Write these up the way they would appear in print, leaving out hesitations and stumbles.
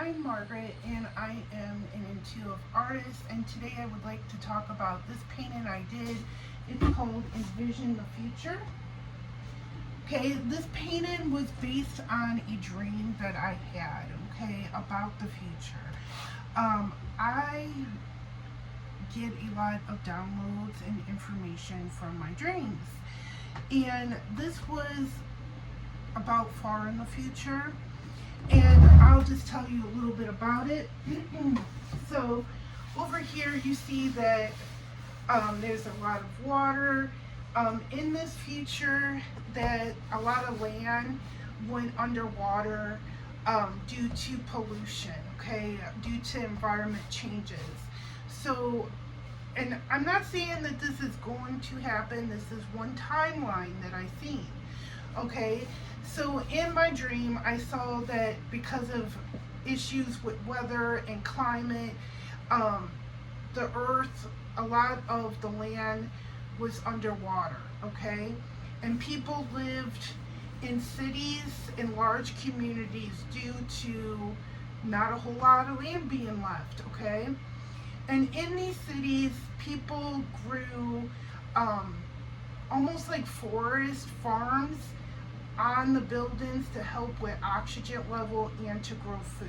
I'm Margaret and I am an intuitive artist, and today I would like to talk about this painting I did. It's called Envision the Future. Okay, this painting was based on a dream that I had, okay, about the future. I get a lot of downloads and information from my dreams, and this was about far in the future, and I'll just tell you a little bit about it. So over here you see that there's a lot of water. In this future, that a lot of land went underwater due to pollution, okay, due to environment changes. So, and I'm not saying that this is going to happen, this is one timeline that I see, okay? So in my dream, I saw that because of issues with weather and climate, the earth, a lot of the land was underwater, okay? And people lived in cities, in large communities, due to not a whole lot of land being left, okay? And in these cities, people grew almost like forest farms on the buildings to help with oxygen level and to grow food.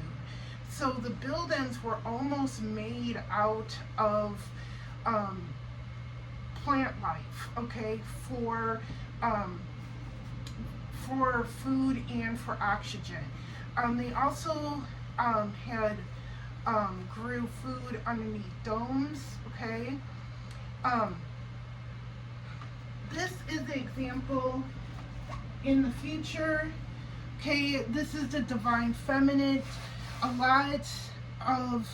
So the buildings were almost made out of plant life, okay, for food and for oxygen. They also had grew food underneath domes, okay. This is the example in the future, okay. This is the divine feminine. A lot of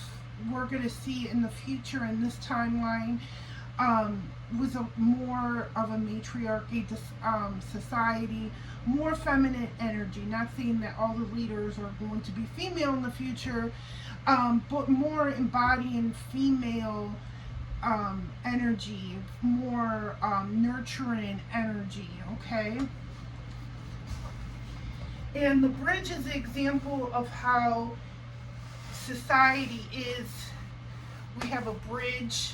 we're going to see in the future in this timeline was more of a matriarchy society, more feminine energy. Not saying that all the leaders are going to be female in the future, but more embodying female energy, more nurturing energy, okay? And the bridge is an example of how society is. We have a bridge.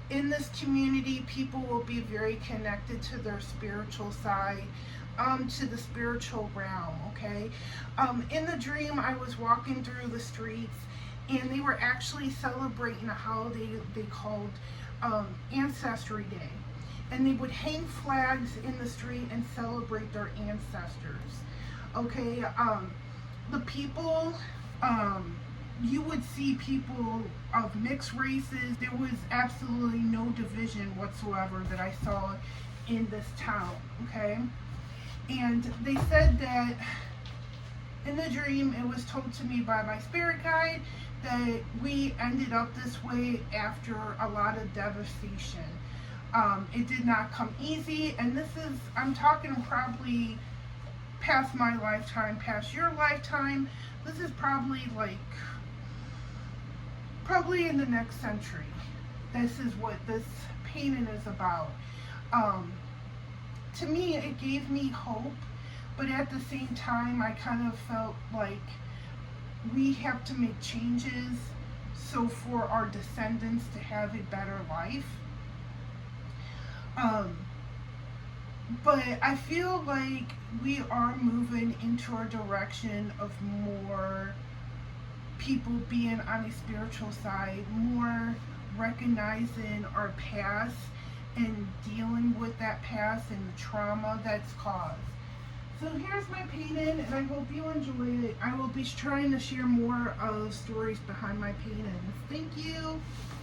In this community, people will be very connected to their spiritual side, to the spiritual realm, okay? In the dream, I was walking through the streets, and they were actually celebrating a holiday they called Ancestry Day. And they would hang flags in the street and celebrate their ancestors, okay? The people, you would see people of mixed races. There was absolutely no division whatsoever that I saw in this town, okay? And they said that in the dream, it was told to me by my spirit guide that we ended up this way after a lot of devastation. It did not come easy, and this is, I'm talking probably past my lifetime, past your lifetime. This is probably in the next century. This is what this painting is about. To me, it gave me hope, but at the same time, I kind of felt like we have to make changes so for our descendants to have a better life. But I feel like we are moving into a direction of more people being on a spiritual side, more recognizing our past and dealing with that past and the trauma that's caused. So here's my painting, and I hope you enjoy it. I will be trying to share more of stories behind my paintings. Thank you.